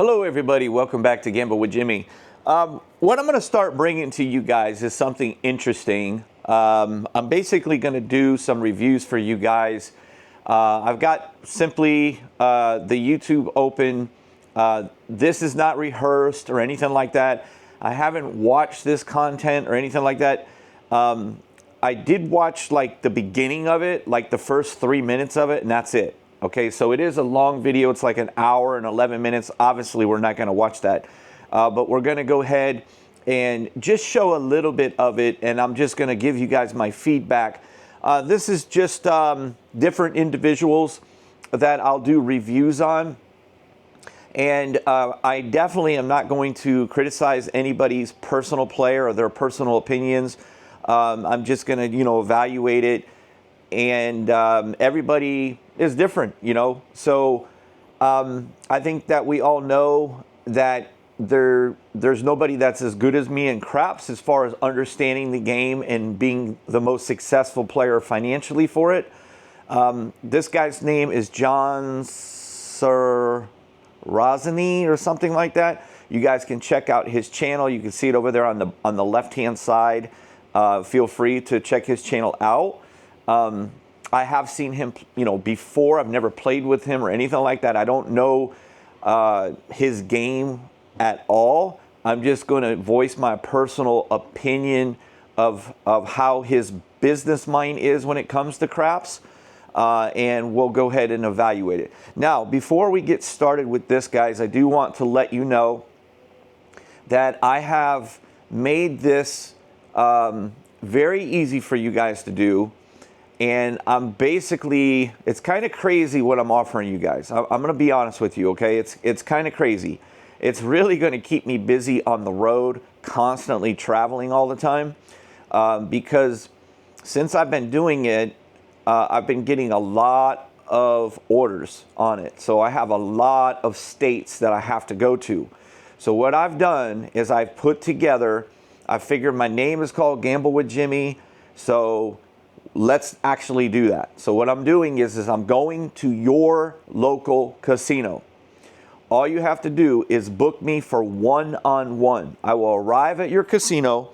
Hello, everybody. Welcome back to Gamble with Jimmy. What I'm going to start bringing to you guys is something interesting. I'm basically going to do some reviews for you guys. I've got simply the YouTube open. This is not rehearsed or anything like that. I haven't watched this content or anything like that. I did watch like the beginning of it, like the first 3 minutes of it, and that's it. Okay, so it is a long video. It's like an hour and 11 minutes. Obviously, we're not going to watch that. But we're going to go ahead and just show a little bit of it, and I'm just going to give you guys my feedback. This is just different individuals that I'll do reviews on. And I definitely am not going to criticize anybody's personal play or their personal opinions. I'm just going to, evaluate it. And everybody is different, So I think that we all know that there's nobody that's as good as me in craps as far as understanding the game and being the most successful player financially for it. This guy's name is John Sir Rosany or something like that. You guys can check out his channel. You can see it over there on the left-hand side. Feel free to check his channel out. I have seen him, before. I've never played with him or anything like that. I don't know his game at all. I'm just going to voice my personal opinion of how his business mind is when it comes to craps, and we'll go ahead and evaluate it. Now, before we get started with this, guys, I do want to let you know that I have made this very easy for you guys to do. And it's kind of crazy what I'm offering you guys. I'm going to be honest with you, okay? It's kind of crazy. It's really going to keep me busy on the road, constantly traveling all the time. Because since I've been doing it, I've been getting a lot of orders on it. So I have a lot of states that I have to go to. So what I've done is I figured my name is called Gamble with Jimmy. So let's actually do that. So what I'm doing is I'm going to your local casino. All you have to do is book me for one-on-one. I will arrive at your casino.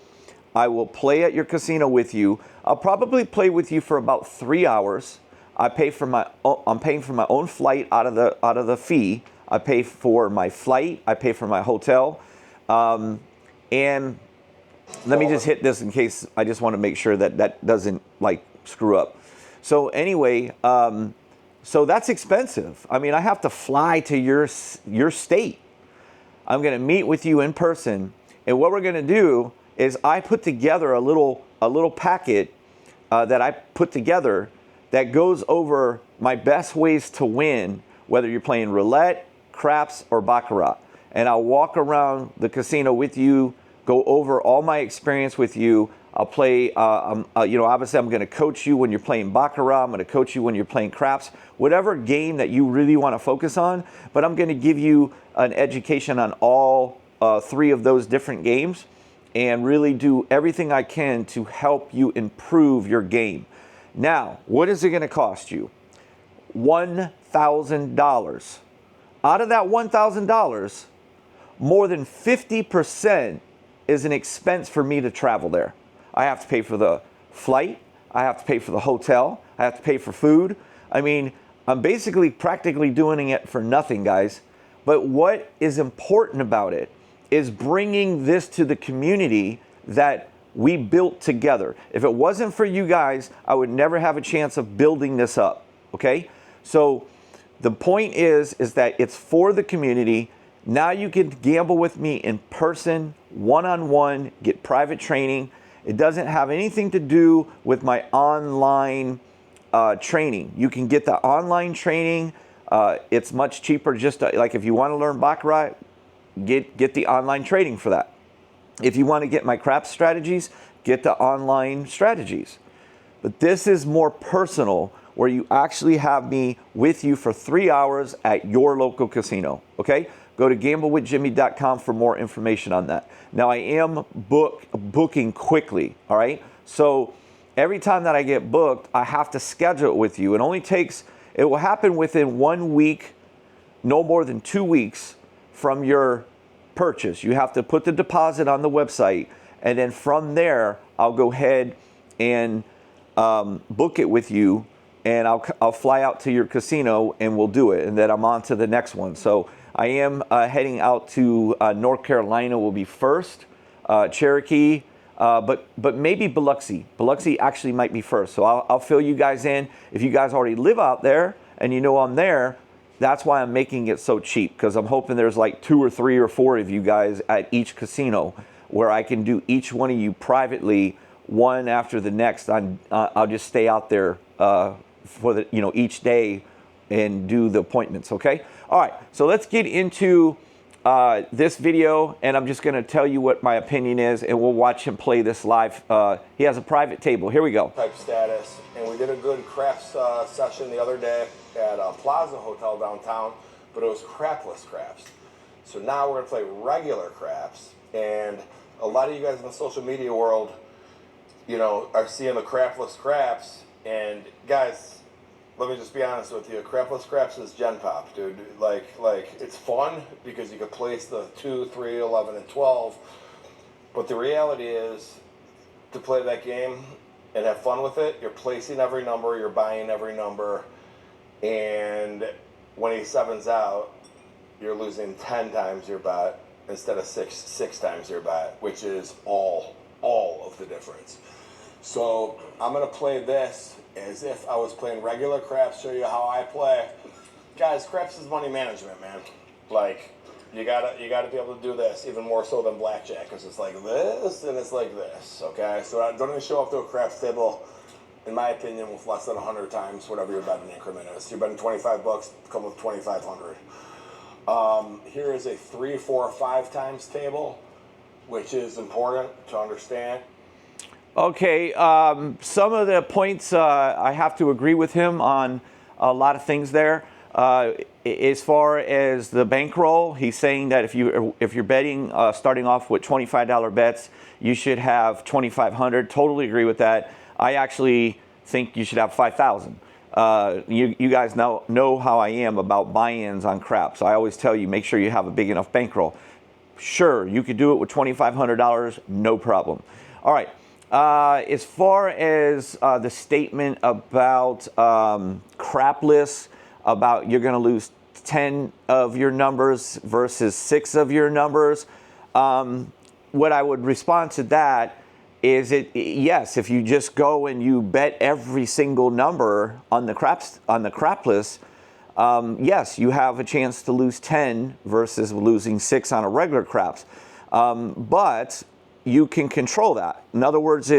I will play at your casino with you. I'll probably play with you for about 3 hours. I'm paying for my own flight out of the fee. I pay for my flight. I pay for my hotel. And let me just hit this in case. I just want to make sure that doesn't screw up. So anyway, so that's expensive. I mean, I have to fly to your state. I'm going to meet with you in person, and what we're going to do is I put together a little packet that I put together that goes over my best ways to win, whether you're playing roulette, craps, or baccarat. And I'll walk around the casino with you, go over all my experience with you. I'll play, obviously I'm going to coach you when you're playing baccarat. I'm going to coach you when you're playing craps, whatever game that you really want to focus on. But I'm going to give you an education on all 3 of those different games and really do everything I can to help you improve your game. Now, what is it going to cost you? $1,000. Out of that $1,000, more than 50% is an expense for me to travel there. I have to pay for the flight. I have to pay for the hotel. I have to pay for food. I mean, I'm basically practically doing it for nothing, guys. But what is important about it is bringing this to the community that we built together. If it wasn't for you guys, I would never have a chance of building this up, okay? So the point is that it's for the community. Now you can gamble with me in person, one-on-one, get private training. It doesn't have anything to do with my online training. You can get the online training. It's much cheaper. Just like if you want to learn baccarat, get the online training for that. If you want to get my craps strategies, get the online strategies. But this is more personal, where you actually have me with you for 3 hours at your local casino. Okay? Go to gamblewithjimmy.com for more information on that. Now, I am booking quickly, all right? So every time that I get booked, I have to schedule it with you. It will happen within 1 week, no more than 2 weeks, from your purchase. You have to put the deposit on the website, and then from there, I'll go ahead and book it with you, and I'll fly out to your casino and we'll do it, and then I'm on to the next one. So I am heading out to North Carolina will be first, Cherokee, but maybe Biloxi. Biloxi actually might be first. So I'll fill you guys in. If you guys already live out there and you know I'm there, that's why I'm making it so cheap, because I'm hoping there's like 2 or 3 or 4 of you guys at each casino where I can do each one of you privately, one after the next. I'll just stay out there for the each day and do the appointments. Okay. All right. So let's get into this video, and I'm just going to tell you what my opinion is, and we'll watch him play this live. He has a private table. Here we go. Type status, and we did a good craps session the other day at Plaza Hotel downtown, but it was crapless craps. So now we're going to play regular craps, and a lot of you guys in the social media world, are seeing the crapless craps, and guys, let me just be honest with you. Crapless craps is gen pop, dude. Like it's fun because you can place the 2, 3, 11, and 12. But the reality is, to play that game and have fun with it, you're placing every number, you're buying every number, and when he sevens out, you're losing 10 times your bet instead of six times your bet, which is all of the difference. So I'm gonna play this as if I was playing regular craps, show you how I play. Guys, craps is money management, man. Like, you gotta be able to do this even more so than blackjack, because it's like this and it's like this, okay? So don't even show up to a craps table, in my opinion, with less than 100 times whatever your betting increment is. You're betting 25 bucks, come with 2,500. Here is a 3, 4, 5 times table, which is important to understand. Okay, some of the points I have to agree with him on a lot of things there. As far as the bankroll, he's saying that if you're betting starting off with $25 bets, you should have 2,500. Totally agree with that. I actually think you should have 5,000. You guys know how I am about buy-ins on craps. I always tell you, make sure you have a big enough bankroll. Sure, you could do it with $2,500, no problem. All right. As far as the statement about crapless, about you're going to lose 10 of your numbers versus 6 of your numbers, what I would respond to that is yes, if you just go and you bet every single number on the crapless, yes, you have a chance to lose 10 versus losing 6 on a regular craps. But you can control that. In other words,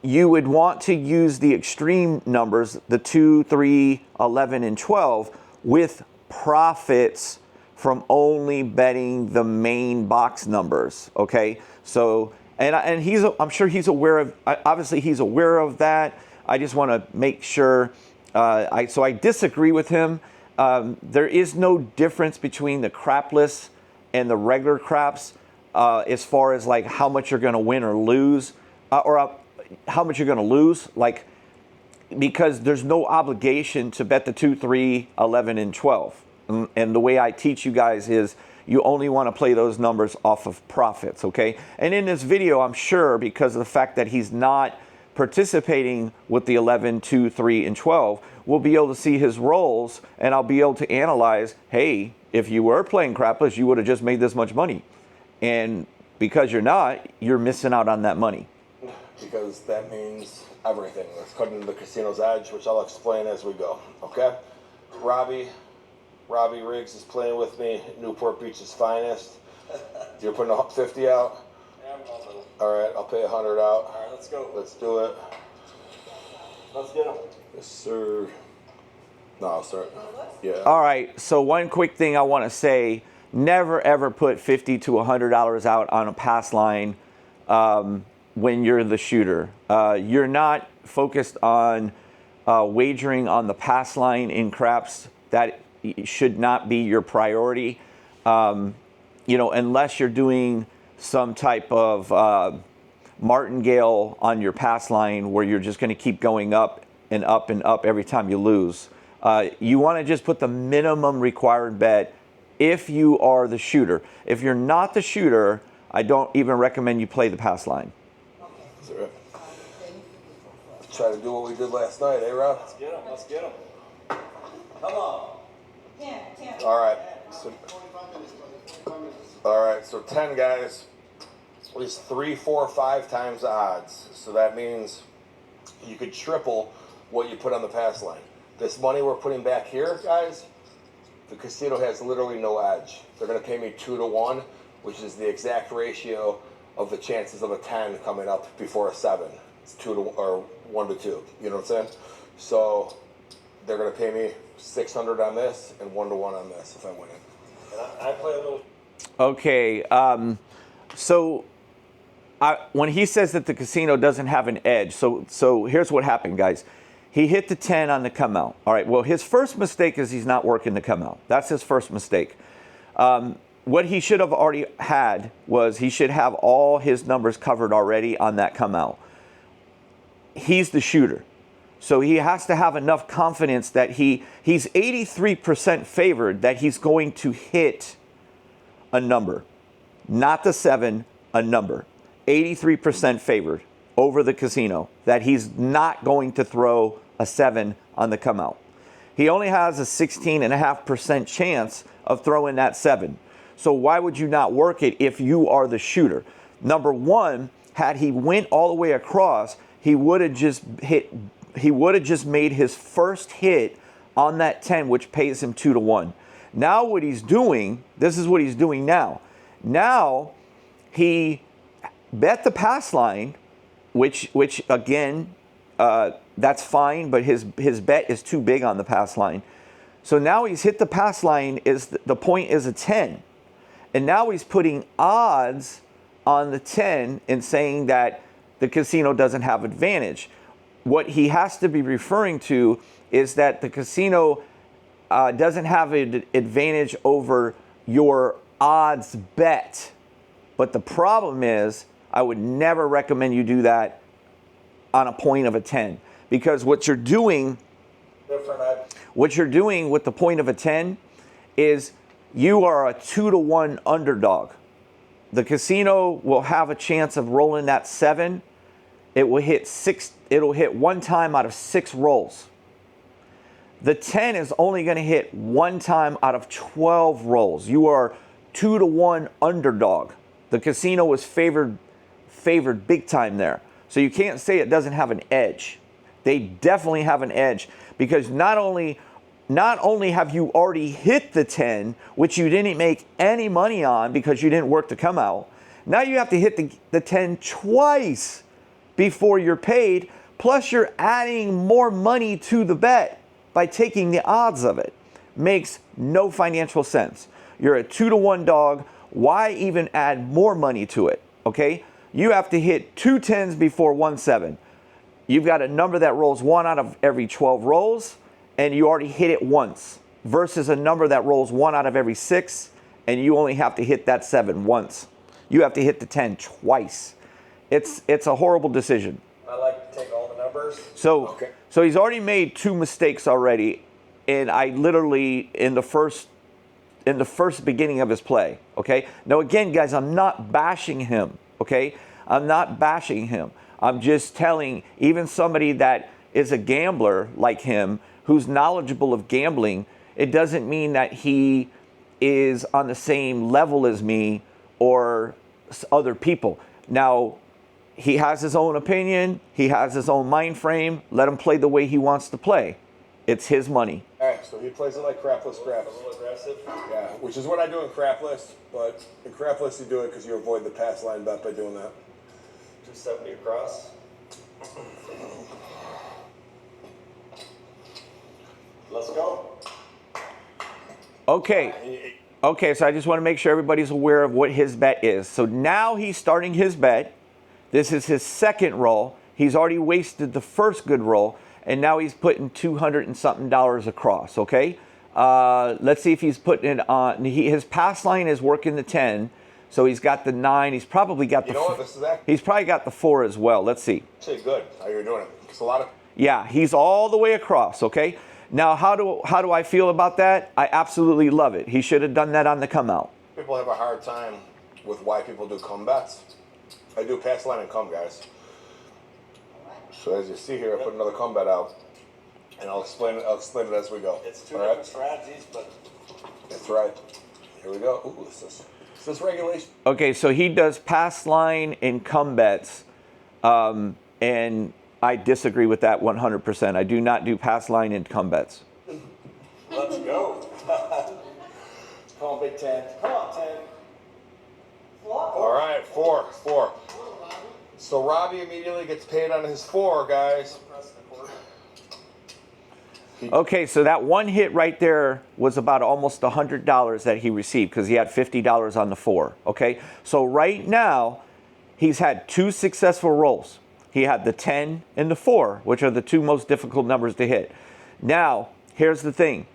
you would want to use the extreme numbers, the 2, 3, 11, and 12, with profits from only betting the main box numbers. Okay, so and I'm sure he's aware of. Obviously, he's aware of that. I just want to make sure. So I disagree with him. There is no difference between the crapless and the regular craps. As far as like how much you're going to win or lose, or how much you're going to lose, like, because there's no obligation to bet the 2, 3, 11, and 12. And the way I teach you guys is you only want to play those numbers off of profits, okay? And in this video, I'm sure, because of the fact that he's not participating with the 11, 2, 3, and 12, we'll be able to see his rolls, and I'll be able to analyze, hey, if you were playing crapless, you would have just made this much money. And because you're not, you're missing out on that money. Because that means everything. Let's cut into the casino's edge, which I'll explain as we go. Okay? Robbie Riggs is playing with me, Newport Beach's finest. You're putting 50 out? Yeah, I'm all little. All right, I'll pay 100 out. All right, let's go. Let's do it. Let's get them. Yes, sir. No, I'll start. Yeah. All right, so one quick thing I want to say. Never, ever put $50 to $100 out on a pass line when you're the shooter. You're not focused on wagering on the pass line in craps. That should not be your priority. Unless you're doing some type of martingale on your pass line where you're just going to keep going up and up and up every time you lose. You want to just put the minimum required bet if you are the shooter. If you're not the shooter, I don't even recommend you play the pass line. That's right. Try to do what we did last night, eh, Rob? Let's get him. Let's get him. Come on. 10. All right. So 10 guys is 3, 4, 5 times the odds. So that means you could triple what you put on the pass line. This money we're putting back here, guys, the casino has literally no edge. They're going to pay me 2 to 1, which is the exact ratio of the chances of a 10 coming up before a 7. It's 2 to or 1 to 2. You know what I'm saying? So they're going to pay me 600 on this and 1 to 1 on this if I win it. And I play a little. Okay, when he says that the casino doesn't have an edge, so here's what happened, guys. He hit the 10 on the come out. All right, well, his first mistake is he's not working the come out. That's his first mistake. What he should have already had was he should have all his numbers covered already on that come out. He's the shooter. So he has to have enough confidence that he's 83% favored that he's going to hit a number. Not the 7, a number. 83% favored over the casino that he's not going to throw a 7 on the come out. He only has a 16.5% chance of throwing that 7. So why would you not work it if you are the shooter? Number one, had he went all the way across, he would have just made his first hit on that 10, which pays him 2 to 1. Now what he's doing, this is what he's doing now. Now he bet the pass line, which again, that's fine, but his bet is too big on the pass line. So now he's hit the pass line, the point is a 10. And now he's putting odds on the 10 and saying that the casino doesn't have advantage. What he has to be referring to is that the casino doesn't have an advantage over your odds bet. But the problem is, I would never recommend you do that on a point of a 10. Because what you're doing with the point of a 10 is you are a 2 to 1 underdog. The casino will have a chance of rolling that 7. It'll hit 1 time out of 6 rolls. The 10 is only going to hit 1 time out of 12 rolls. You are 2 to 1 underdog. The casino is favored big time there. So you can't say it doesn't have an edge. They definitely have an edge because not only have you already hit the 10, which you didn't make any money on because you didn't work to come out, now you have to hit the 10 twice before you're paid, plus you're adding more money to the bet by taking the odds of it. Makes no financial sense. You're a 2 to 1 dog. Why even add more money to it? Okay? You have to hit 2 10s before 1 7. You've got a number that rolls 1 out of every 12 rolls, and you already hit it once, versus a number that rolls 1 out of every 6, and you only have to hit that 7 once. You have to hit the 10 twice. It's a horrible decision. I like to take all the numbers. So he's already made 2 mistakes already, and I literally in the first beginning of his play. Okay. Now again, guys, I'm not bashing him. Okay, I'm not bashing him. I'm just telling even somebody that is a gambler like him, who's knowledgeable of gambling, it doesn't mean that he is on the same level as me or other people. Now, he has his own opinion. He has his own mind frame. Let him play the way he wants to play. It's his money. All right, so he plays it like crapless craps. A little aggressive. Yeah, which is what I do in crapless, but in crapless you do it because you avoid the pass line bet by doing that. 270 across. Let's go. Okay. Okay, so I just want to make sure everybody's aware of what his bet is. So now he's starting his bet. This is his second roll. He's already wasted the first good roll, and now he's putting $200 and something across, okay? Let's see if he's putting it on. His pass line is working the 10, so he's got the 9. He's probably got he's probably got the 4 as well. Let's see. Actually good how you're doing it. It's a lot of... Yeah, he's all the way across, okay? Now, how do I feel about that? I absolutely love it. He should have done that on the come out. People have a hard time with why people do come bets. I do pass line and come, guys. So as you see here, I put another come bet out, and I'll explain it as we go. It's two All different right? strategies, but That's right. Here we go. Ooh, is this regulation? Okay, so he does pass line and come bets, and I disagree with that 100%. I do not do pass line and come bets. let's go. Come on, Big Ten. Come on, 10. All right, four. So Robbie immediately gets paid on his 4, guys. Okay, so that one hit right there was about almost $100 that he received because he had $50 on the 4. Okay, so right now he's had 2 successful rolls. He had the 10 and the 4, which are the 2 most difficult numbers to hit. Now, here's the thing.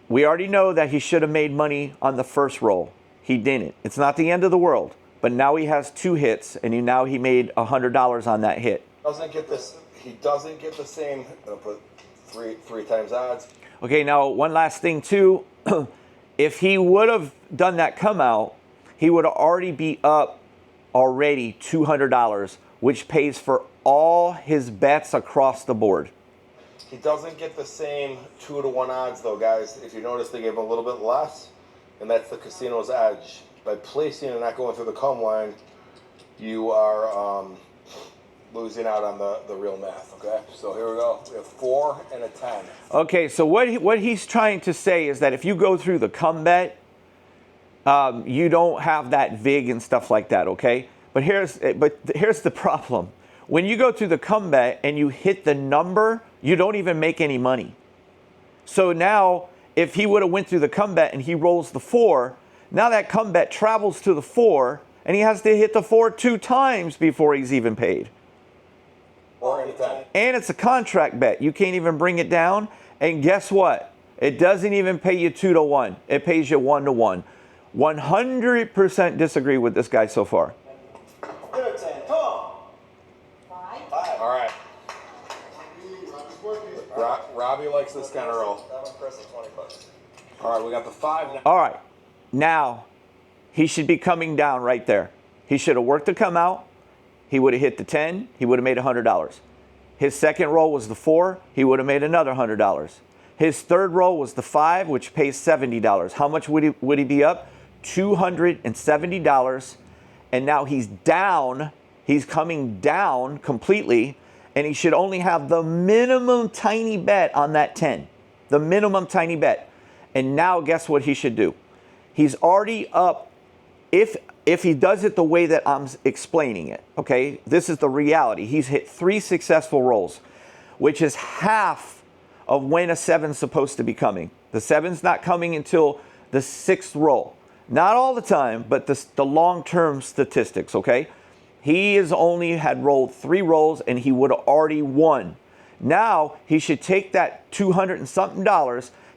We already know that he should have made money on the first roll. He didn't. It's not the end of the world. But now he has 2 hits, and now he made $100 on that hit. He doesn't get the same. I'm gonna put three times odds. Okay, now one last thing too. If he would have done that come out, he would already be up already $200, which pays for all his bets across the board. He doesn't get the same 2-to-1 odds though, guys. If you notice, they gave him a little bit less, and that's the casino's edge. By placing and not going through the come line, you are losing out on the real math, okay? So here we go. We have 4 and a 10. Okay, so what he's trying to say is that if you go through the come bet, you don't have that vig and stuff like that, okay? But here's the problem. When you go through the come bet and you hit the number, you don't even make any money. So now, if he would have went through the come bet and he rolls the 4, now that come bet travels to the 4, and he has to hit the 4 2 times before he's even paid. 4 and a 10. And it's a contract bet. You can't even bring it down. And guess what? It doesn't even pay you 2-to-1. It pays you 1-to-1. 100% disagree with this guy so far. Good 10. Come on. 5. All right. Robbie likes this kind of roll. That one press is $20. All right, we got the 5 now. All right. Now, he should be coming down right there. He should have worked to come out. He would have hit the 10. He would have made $100. His second roll was the 4. He would have made another $100. His third roll was the 5, which pays $70. How much would he be up? $270. And now he's down. He's coming down completely. And he should only have the minimum tiny bet on that 10. The minimum tiny bet. And now guess what he should do? He's already up. If he does it the way that I'm explaining it, okay? This is the reality. He's hit 3 successful rolls, which is half of when a 7's supposed to be coming. The 7's not coming until the 6th roll. Not all the time, but the long-term statistics, okay? He has only had rolled 3 rolls, and he would have already won. Now, he should take that $200 and something.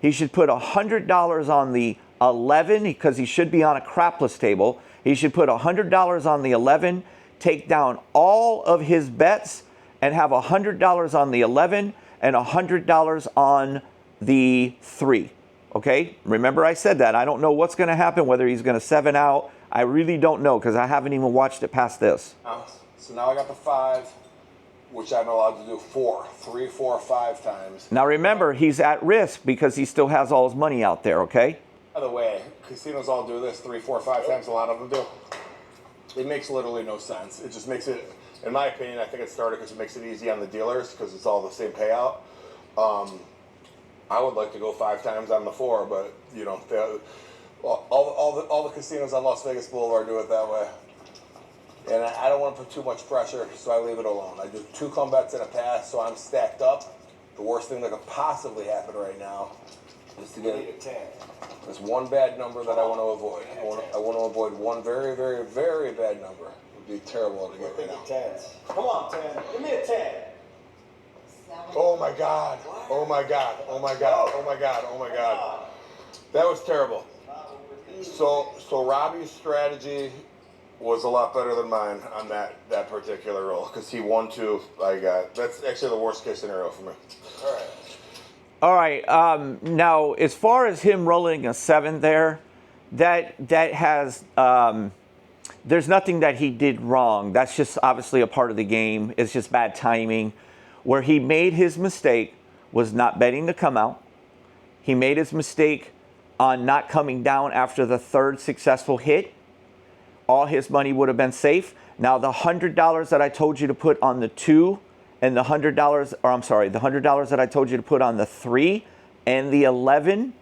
He should put $100 on the 11 because he should be on a crapless table. He should put $100 on the 11, take down all of his bets, and have $100 on the 11 and $100 on the 3. Okay? Remember I said that. I don't know what's going to happen, whether he's going to 7 out. I really don't know because I haven't even watched it past this. So now I got the 5, which I'm allowed to do 4, 3, 4, 5 times. Now remember, he's at risk because he still has all his money out there, okay? By the way, casinos all do this 3, 4, 5 times. A lot of them do. It makes literally no sense. It just makes it, in my opinion, I think it started because it makes it easy on the dealers because it's all the same payout. I would like to go 5 times on the 4, but you know, all the casinos on Las Vegas Boulevard do it that way. And I don't want to put too much pressure, so I leave it alone. I do 2 come bets in a pass, so I'm stacked up. The worst thing that could possibly happen right now is to get a 10. There's one bad number that I want to avoid. I want to avoid one very, very, very bad number. It would be terrible to get right now. 10s. Come on, 10. Give me a 10. Oh my God. Oh my God. Oh my God. Oh my God. Oh my God. That was terrible. So Robbie's strategy was a lot better than mine on that particular roll because he won 2. That's actually the worst case scenario for me. All right. All right. Now, as far as him rolling a 7 there, that has there's nothing that he did wrong. That's just obviously a part of the game. It's just bad timing. Where he made his mistake was not betting to come out. He made his mistake on not coming down after the third successful hit. All his money would have been safe. Now the $100 that I told you to put on the 2 and the $100, or I'm sorry, the $100 that I told you to put on the 3 and the 11,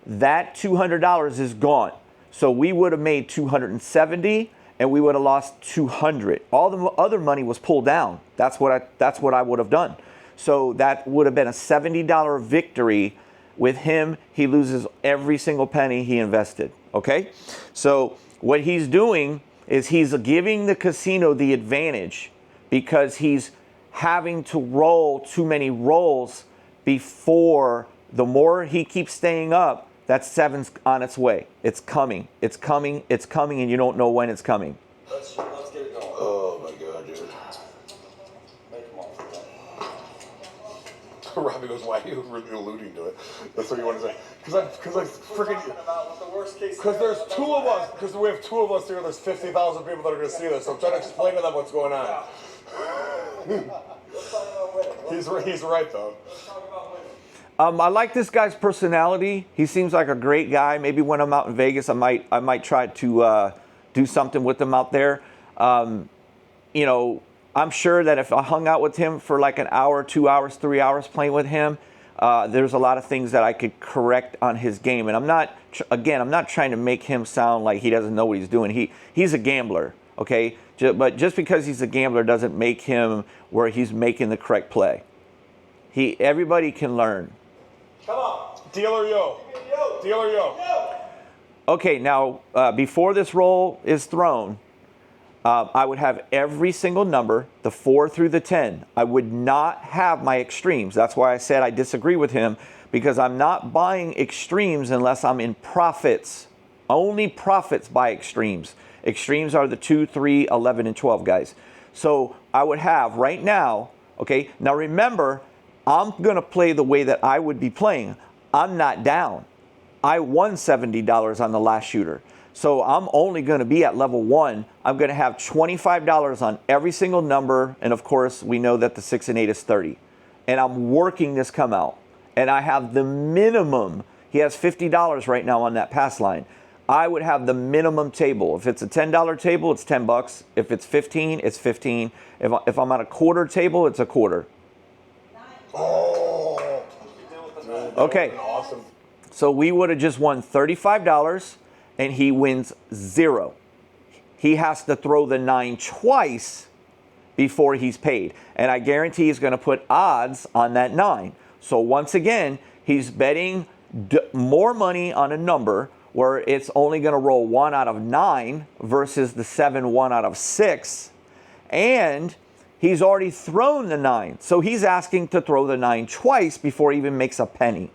that $200 is gone. So we would have made 270 and we would have lost 200. All the other money was pulled down. That's what I would have done. So that would have been a $70 victory. With him, he loses every single penny he invested. Okay? So what he's doing is he's giving the casino the advantage because he's having to roll too many rolls before. The more he keeps staying up, that 7's on its way. It's coming. It's coming. It's coming, and you don't know when it's coming. Let's get it going. Oh my god, dude. Make them all. Robbie goes, why are you really alluding to it? That's what you want to say. Because I freaking. About what the worst case. Because there's 2 of us. Because we have 2 of us here. There's 50,000 people that are going to see this. So I'm trying to explain to them what's going on. Let's talk about winning. He's right though. Let's talk about winning. I like this guy's personality. He seems like a great guy. Maybe when I'm out in Vegas, I might try to do something with him out there. You know, I'm sure that if I hung out with him for like an hour, 2 hours, 3 hours playing with him, there's a lot of things that I could correct on his game. And I'm not trying to make him sound like he doesn't know what he's doing. He's a gambler, okay? But just because he's a gambler doesn't make him where he's making the correct play. Everybody can learn. Come on. Deal or yo. Deal or yo. Okay, now before this roll is thrown, I would have every single number, the 4 through the 10. I would not have my extremes. That's why I said I disagree with him, because I'm not buying extremes unless I'm in profits. Only profits buy extremes. Extremes are the 2, 3, 11, and 12 guys. So I would have right now, okay, now remember, I'm going to play the way that I would be playing. I'm not down. I won $70 on the last shooter. So I'm only going to be at level 1. I'm going to have $25 on every single number. And of course, we know that the 6 and 8 is 30. And I'm working this come out. And I have the minimum. He has $50 right now on that pass line. I would have the minimum table. If it's a $10 table, it's $10. If it's 15, it's 15. If I'm on a quarter table, it's a quarter. Oh. Okay. Awesome. So we would have just won $35 and he wins 0. He has to throw the 9 twice before he's paid. And I guarantee he's going to put odds on that 9. So once again, he's betting more money on a number where it's only going to roll 1 out of 9 versus the 7, 1 out of 6. And he's already thrown the 9. So he's asking to throw the 9 twice before he even makes a penny.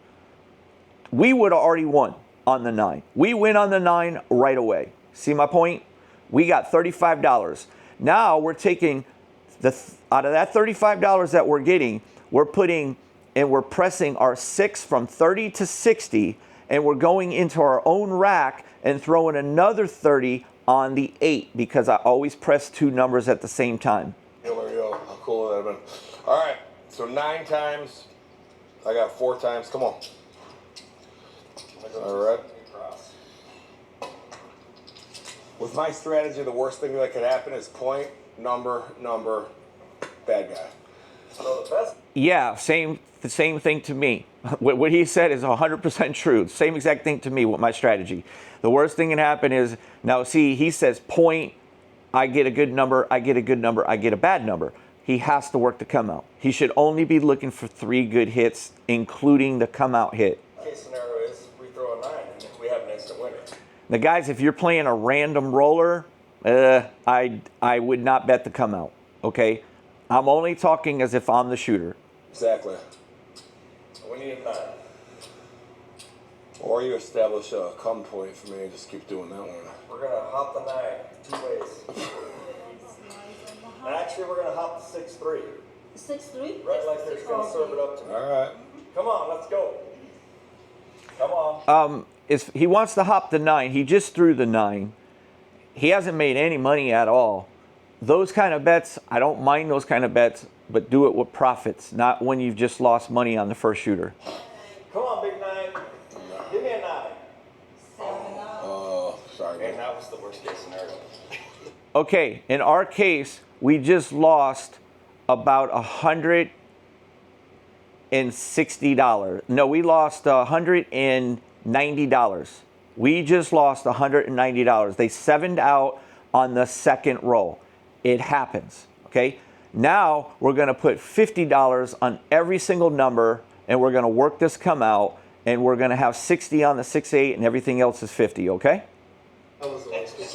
We would have already won on the 9. We win on the 9 right away. See my point? We got $35. Now we're taking out of that $35 that we're getting, we're putting and we're pressing our 6 from 30 to 60, and we're going into our own rack and throwing another 30 on the 8 because I always press 2 numbers at the same time. There we go. How cool would that have been? All right. So 9 times. I got 4 times. Come on. All right. With my strategy, the worst thing that could happen is point, number, bad guy. So the best. Yeah, the same thing to me. What he said is 100% true. Same exact thing to me with my strategy. The worst thing can happen is, now see, he says point, I get a good number, I get a good number, I get a bad number. He has to work the come out. He should only be looking for 3 good hits, including the come out hit. Case scenario is we throw a 9 and we have an instant winner. Now guys, if you're playing a random roller, I would not bet the come out, okay? I'm only talking as if I'm the shooter. Exactly. We need a 9. Or you establish a come point for me and just keep doing that one. We're going to hop the 9 2 ways. And actually, we're going to hop the 6-3. 6-3? Right like they're going to serve it up to me. All right. Come on, let's go. Come on. He wants to hop the 9. He just threw the 9. He hasn't made any money at all. Those kind of bets, I don't mind those kind of bets, but do it with profits, not when you've just lost money on the first shooter. Come on, big 9. Give me a 9. Sorry. Man, that was the worst case scenario. Okay, in our case, we just lost about $160. No, we lost $190. We just lost $190. They sevened out on the second roll. It happens, okay? Now we're gonna put $50 on every single number, and we're gonna work this come out, and we're gonna have 60 on the 6-8, and everything else is 50, okay?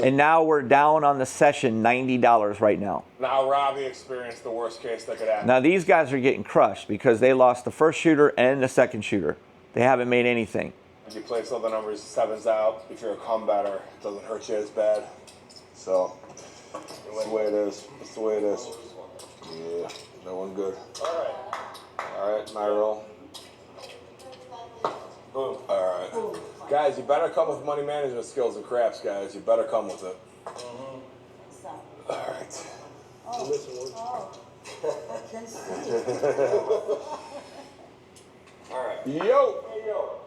And now we're down on the session $90 right now. Now Robbie experienced the worst case that could happen. Now these guys are getting crushed because they lost the first shooter and the second shooter. They haven't made anything. If you place all the numbers, 7's out. If you're a come better, it doesn't hurt you as bad. So, that's the way it is. That's the way it is. Yeah, that one good. All right, my roll. Boom. All right. Guys, you better come with money management skills and craps, guys. You better come with it. All right. All right. Yo! Hey, yo.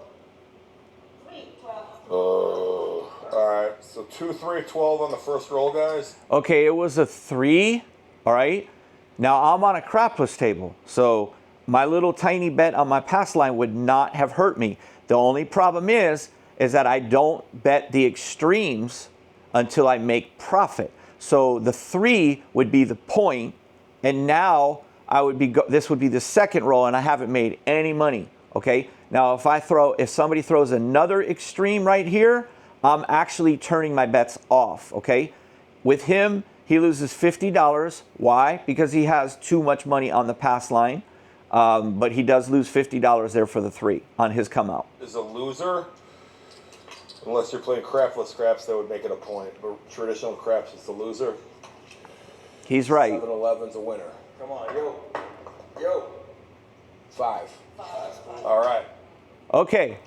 All right, so 2, 3, 12 on the first roll, guys. Okay, it was a 3, all right? Now I'm on a crapless table, so my little tiny bet on my pass line would not have hurt me. The only problem is that I don't bet the extremes until I make profit. So the 3 would be the point, and now this would be the second roll, and I haven't made any money. Okay. Now if somebody throws another extreme right here, I'm actually turning my bets off. Okay. With him, he loses $50. Why? Because he has too much money on the pass line. But he does lose $50 there for the 3 on his come out. Is a loser, unless you're playing crapless craps, that would make it a point. But traditional craps, it's the loser. He's right. 7-11's a winner. Come on, yo. Yo. 5. All right. Okay.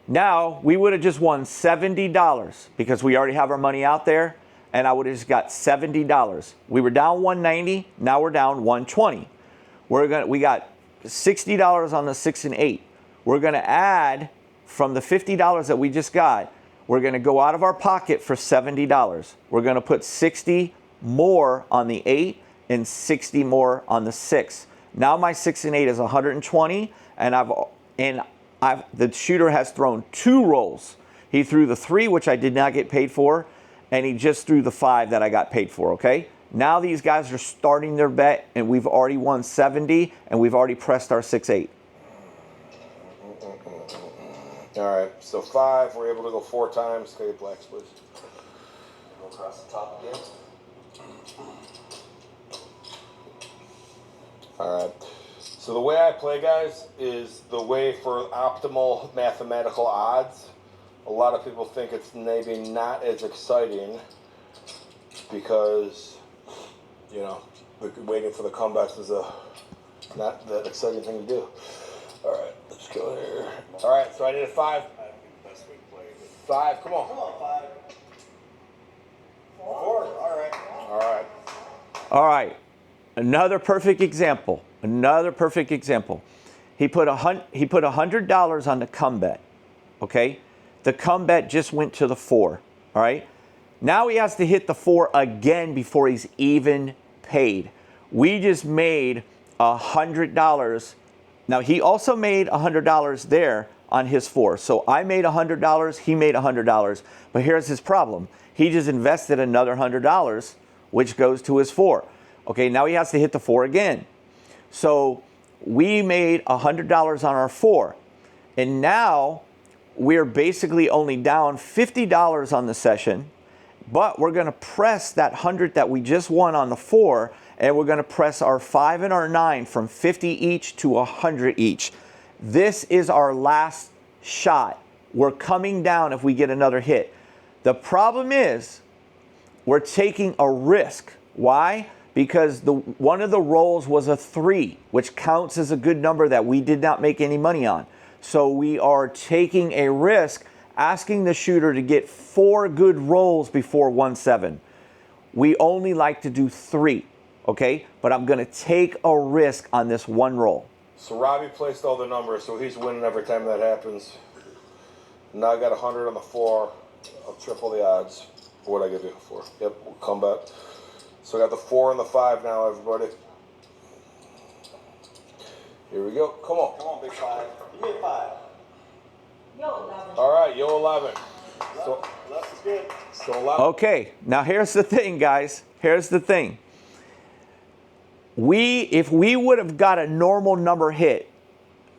Now we would have just won $70 because we already have our money out there, and I would have just got $70. We were down $190. Now we're down $120. We got $60 on the 6 and 8. We're going to add from the $50 that we just got. We're going to go out of our pocket for $70. We're going to put 60 more on the 8 and 60 more on the 6. Now my 6 and 8 is 120, and the shooter has thrown 2 rolls. He threw the 3, which I did not get paid for, and he just threw the 5 that I got paid for. Okay. Now these guys are starting their bet, and we've already won 70, and we've already pressed our 6-8. All right, so 5, we're able to go 4 times. Okay, blacks, please. Go across the top again. All right. So the way I play, guys, is the way for optimal mathematical odds. A lot of people think it's maybe not as exciting because, you know, waiting for the comebacks is not that exciting thing to do. All right, let's go here. All right, so I need a 5. That'd be the best way to play it. 5, come on. Come on, 5. 4. All right. All right. All right. Another perfect example. Another perfect example. He put $100 on the come bet. Okay? The come bet just went to the 4. All right? Now he has to hit the 4 again before he's even paid. We just made $100. Now he also made $100 there on his 4. So I made $100, he made $100. But here's his problem. He just invested another $100, which goes to his 4. Okay, now he has to hit the 4 again. So we made $100 on our 4. And now we're basically only down $50 on the session, but we're going to press that 100 that we just won on the 4, and we're going to press our 5 and our 9 from 50 each to 100 each. This is our last shot. We're coming down if we get another hit. The problem is we're taking a risk. Why? because one of the rolls was a 3, which counts as a good number that we did not make any money on. So we are taking a risk, asking the shooter to get 4 good rolls before 1-7. We only like to do 3, okay? But I'm going to take a risk on this 1 roll. So Robbie placed all the numbers, so he's winning every time that happens. Now I got 100 on the 4. I'll triple the odds. What'd I give you? 4. Yep, we'll come back. So I got the 4 and the 5 now, everybody. Here we go. Come on. Come on, big 5. Give me a 5. Yo, 11. All right, yo 11. So, Left is good. so 11. Okay, now here's the thing, guys. Here's the thing. If we would have got a normal number hit,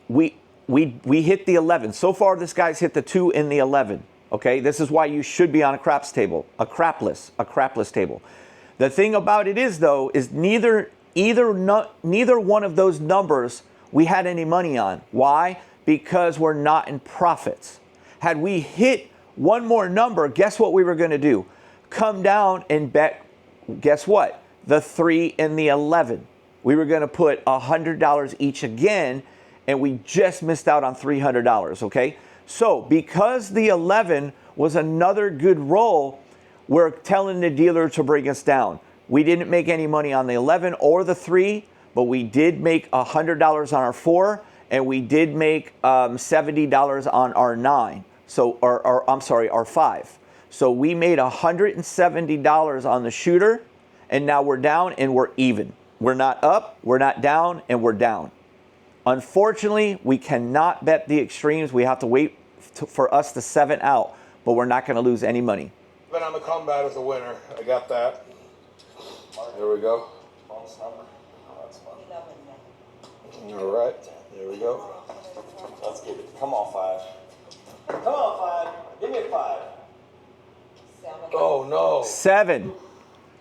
we hit the 11. So far, this guy's hit the 2 and the 11. Okay, this is why you should be on a craps table, a crapless table. The thing about it is, though, is neither one of those numbers we had any money on. Why? Because we're not in profits. Had we hit one more number, guess what we were going to do? Come down and bet, guess what? The 3 and the 11. We were going to put $100 each again, and we just missed out on $300, okay? So because the 11 was another good roll, we're telling the dealer to bring us down. We didn't make any money on the 11 or the 3, but we did make $100 on our 4, and we did make $70 on our 9. So, I'm sorry, our 5. So we made $170 on the shooter, and now we're down and we're even. We're not up, we're not down, and we're down. Unfortunately, we cannot bet the extremes. We have to wait for us to 7 out, but we're not going to lose any money. Been on the comeback as a winner. I got that. There we go. Bonus number. Oh, that's fun. All right. There we go. Let's get it. Come on, 5. Come on, 5. Give me a 5. 7. Oh, no. 7.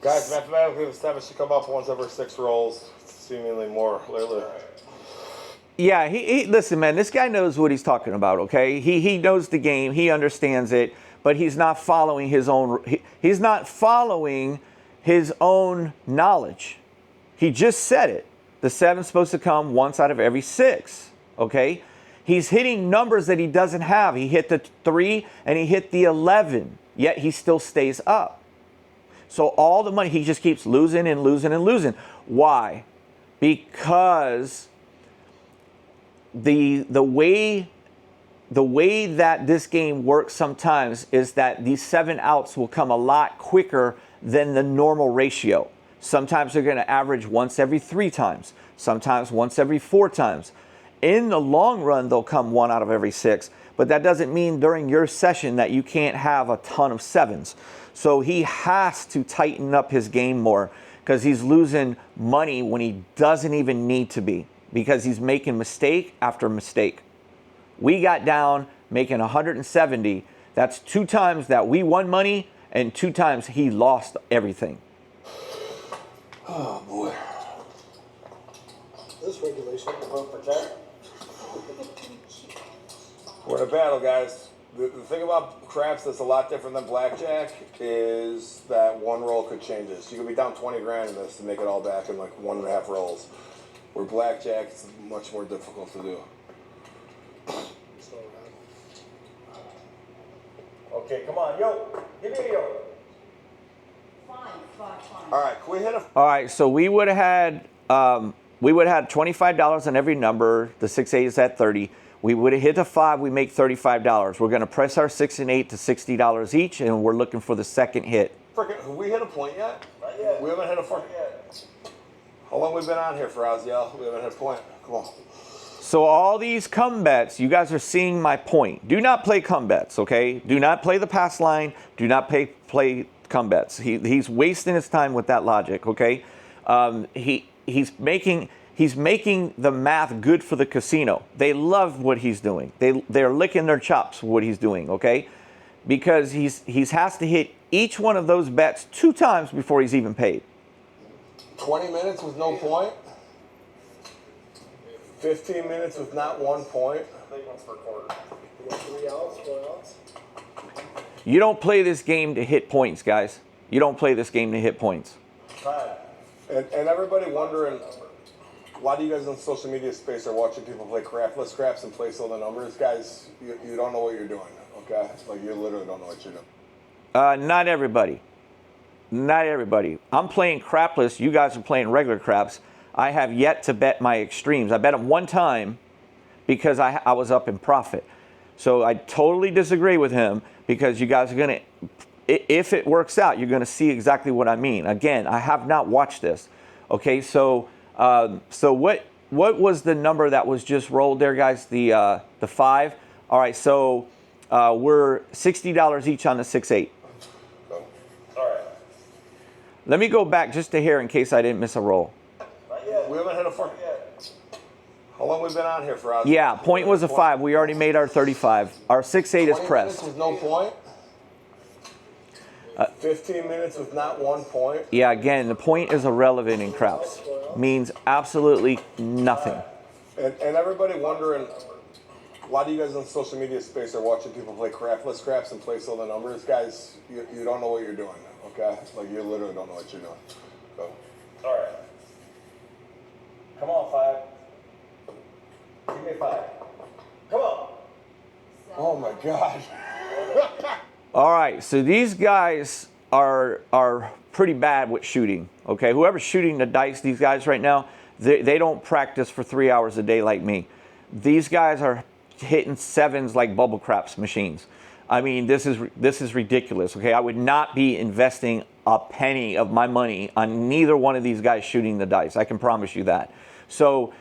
Guys, mathematically, the 7 should come up once every 6 rolls. Seemingly more lately. Yeah, he listen, man, this guy knows what he's talking about, okay? He knows the game, he understands it, but he's not following his own he's not following his own knowledge. He just said it. The 7's supposed to come once out of every 6, okay? He's hitting numbers that he doesn't have. He hit the 3 and he hit the 11, yet he still stays up. So all the money, he just keeps losing and losing and losing. Why? Because the way that this game works sometimes is that these 7 outs will come a lot quicker than the normal ratio. Sometimes they're going to average once every 3 times, sometimes once every 4 times. In the long run, they'll come 1 out of every 6, but that doesn't mean during your session that you can't have a ton of 7s. So he has to tighten up his game more because he's losing money when he doesn't even need to be, because he's making mistake after mistake. We got down making 170. That's 2 times that we won money and 2 times he lost everything. Oh, boy. This regulation to vote for Jack. We're in a battle, guys. The thing about craps that's a lot different than blackjack is that 1 roll could change this. You could be down 20 grand in this to make it all back in like 1.5 rolls. Where blackjack is much more difficult to do. Okay, come on, yo. Give me a yo. Fine. All right, can we hit a... All right, so we would have had $25 on every number. The 6 8 is at 30. We would have hit a 5. We make $35. We're going to press our 6 and 8 to $60 each, and we're looking for the second hit. Frickin', have we hit a point yet? Not yet. We haven't hit a Not point. yet. How long we been on here for, Oziel? We haven't hit a point. Come on. So all these come bets, you guys are seeing my point. Do not play come bets, okay? Do not play the pass line. Do not play come bets. He's wasting his time with that logic, okay? He's making the math good for the casino. They love what he's doing. They're licking their chops for what he's doing, okay? Because he has to hit each one of those bets 2 times before he's even paid. 20 minutes with no point? 15 minutes with not 1 point? I think once per quarter. We got 3 outs, 4 outs. You don't play this game to hit points, guys. You don't play this game to hit points. 5. And everybody wondering, a lot of you guys in the social media space are watching people play craftless craps and place all the numbers. Guys, you don't know what you're doing, okay? Like, you literally don't know what you're doing. Not everybody. Not everybody. I'm playing crapless. You guys are playing regular craps. I have yet to bet my extremes. I bet them one time because I was up in profit. So I totally disagree with him because you guys are going to, if it works out, you're going to see exactly what I mean. Again, I have not watched this. Okay, so what was the number that was just rolled there, guys? The 5. All right, so we're $60 each on the 6-8. All right. Let me go back just to here in case I didn't miss a roll. Not yet. We haven't hit a 4. How long we been on here for us? Yeah, point was a 5. We already made our 35. Our 6-8 is 20 minutes pressed. with no point? 15 minutes with not 1 point? Yeah, again, the point is irrelevant in craps. Means absolutely nothing. And everybody wondering, a lot of you guys in the social media space are watching people play craftless craps and place all the numbers. Guys, you don't know what you're doing, okay? Like, you literally don't know what you're doing. So. All right. Come on, 5. Give me a 5. Come on. Oh my gosh. All right, so these guys are pretty bad with shooting, okay? Whoever's shooting the dice, these guys right now, they don't practice for 3 hours a day like me. These guys are hitting 7s like bubble craps machines. I mean, this is ridiculous, okay? I would not be investing a penny of my money on neither one of these guys shooting the dice. I can promise you that. So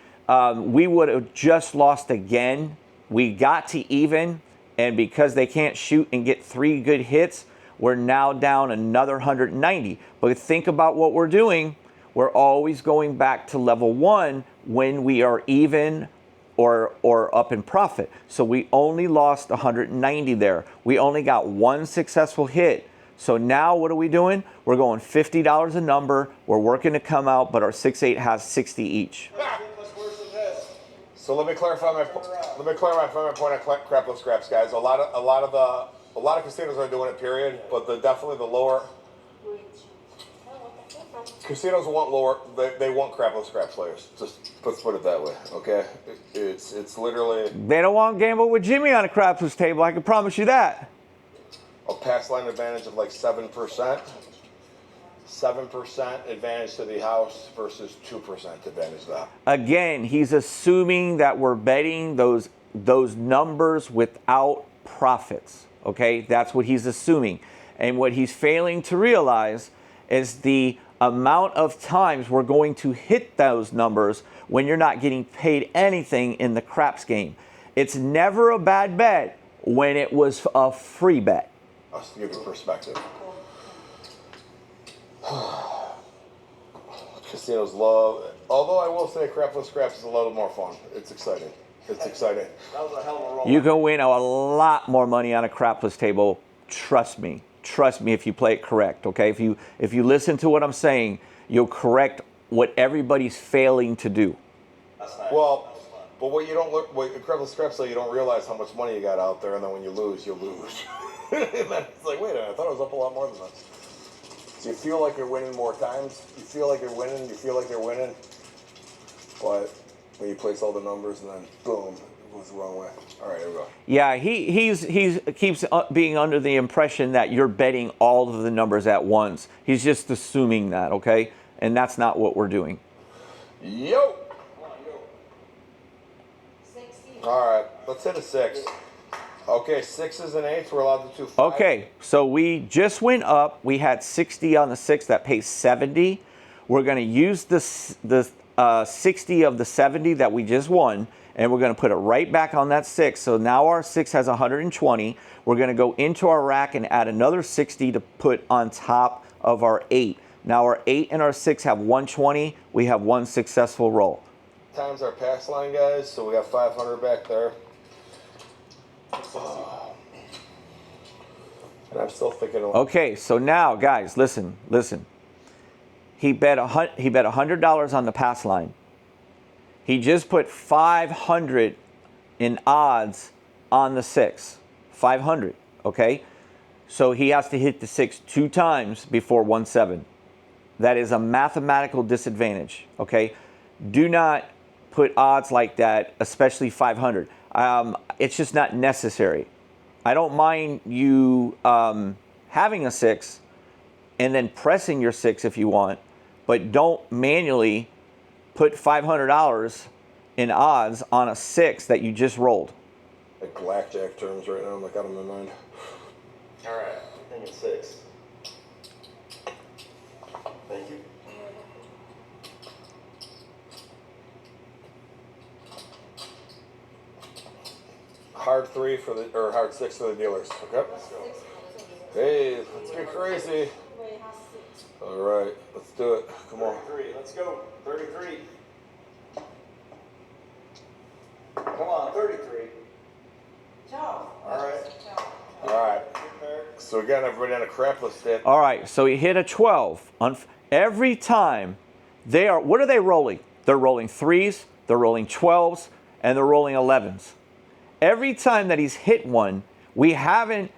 we would have just lost again. We got to even, and because they can't shoot and get 3 good hits, we're now down another 190. But think about what we're doing. We're always going back to level 1 when we are even or up in profit. So we only lost 190 there. We only got 1 successful hit. So now what are we doing? We're going $50 a number. We're working to come out, but our 6-8 has 60 each. So let me clarify my point on crapless craps, guys. A lot of casinos are doing it, period. But definitely the lower casinos want lower. They want crapless craps players. Just let's put it that way, okay? It's literally They don't want to gamble with Jimmy on a crapless table. I can promise you that. a pass line advantage of like 7%. 7% advantage to the house versus 2% advantage to that. Again, he's assuming that we're betting those numbers without profits. Okay, that's what he's assuming. And what he's failing to realize is the amount of times we're going to hit those numbers when you're not getting paid anything in the craps game. It's never a bad bet when it was a free bet. Just to give you perspective. Casinos love, although I will say crapless craps is a little more fun. It's exciting. It's exciting. That was a hell of a roll. You can win a lot more money on a crapless table. Trust me. Trust me if you play it correct, okay? If you listen to what I'm saying, you'll correct what everybody's failing to do. That's nice. Well, but what you don't look, what crapless craps, so you don't realize how much money you got out there, and then when you lose, you lose. And then it's like, wait a minute, I thought it was up a lot more than that. So you feel like you're winning more times. You feel like you're winning. You feel like you're winning. But when you place all the numbers and then boom, it goes the wrong way. All right, here we go. Yeah, he keeps being under the impression that you're betting all of the numbers at once. He's just assuming that, okay? And that's not what we're doing. Yo. 60. All right, let's hit a 6. Okay, 6s and 8s. We're allowed to do 5. Okay, so we just went up. We had 60 on the 6 that pays 70. We're going to use the 60 of the 70 that we just won, and we're going to put it right back on that 6. So now our 6 has 120. We're going to go into our rack and add another 60 to put on top of our 8. Now our 8 and our 6 have 120. We have 1 successful roll. Times our pass line, guys. So we got 500 back there. And I'm still thinking. Okay, so now, guys, listen. He bet $100 on the pass line. He just put 500 in odds on the 6. 500, okay? So he has to hit the 6 2 times before 1-7. That is a mathematical disadvantage, okay? Do not put odds like that, especially 500. It's just not necessary. I don't mind you having a 6 and then pressing your 6 if you want, but don't manually put $500 in odds on a 6 that you just rolled. Like blackjack terms right now, I got them in mind. All right, I think it's 6. Thank you. Hard 3 for the, or hard 6 for the dealers. Okay. Hey, let's get crazy. All right, let's do it. Come on. 33. Let's go. 33. Come on, 33. Charles. All right. All right. So again, everybody on a crapless hit. All right, so he hit a 12. Every time they are, what are they rolling? They're rolling 3s, they're rolling 12s, and they're rolling 11s. Every time that he's hit one, we haven't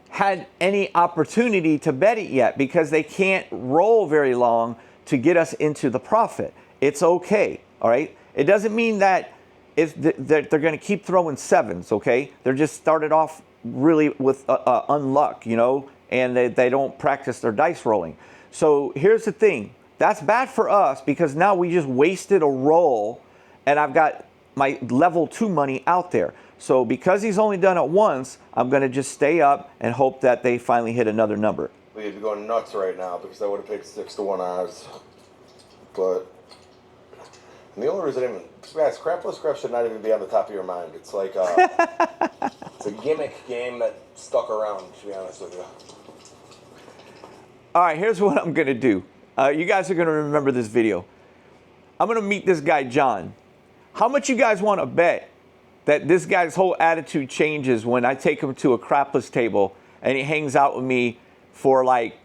had any opportunity to bet it yet because they can't roll very long to get us into the profit. It's okay, all right? It doesn't mean that they're going to keep throwing 7s, okay? They're just started off really with unluck, you know, and they don't practice their dice rolling. So here's the thing. That's bad for us because now we just wasted a roll and I've got my level 2 money out there. So because he's only done it once, I'm going to just stay up and hope that they finally hit another number. We'd be going nuts right now because I would have picked 6-1 odds. But and the only reason guys, crapless crap should not even be on the top of your mind. It's like it's a gimmick game that stuck around, to be honest with you. All right, here's what I'm going to do. You guys are going to remember this video. I'm going to meet this guy, John. How much you guys want to bet that this guy's whole attitude changes when I take him to a crapless table and he hangs out with me for like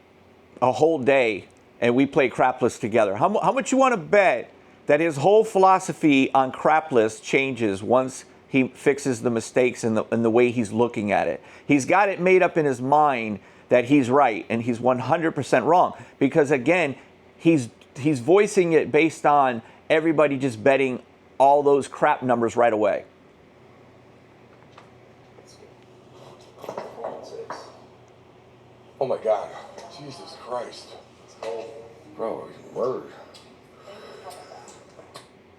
a whole day and we play crapless together? How much you want to bet that his whole philosophy on crapless changes once he fixes the mistakes in the way he's looking at it? He's got it made up in his mind that he's right and he's 100% wrong because again, he's voicing it based on everybody just betting all those crap numbers right away. Oh my God, Jesus Christ. Bro, word.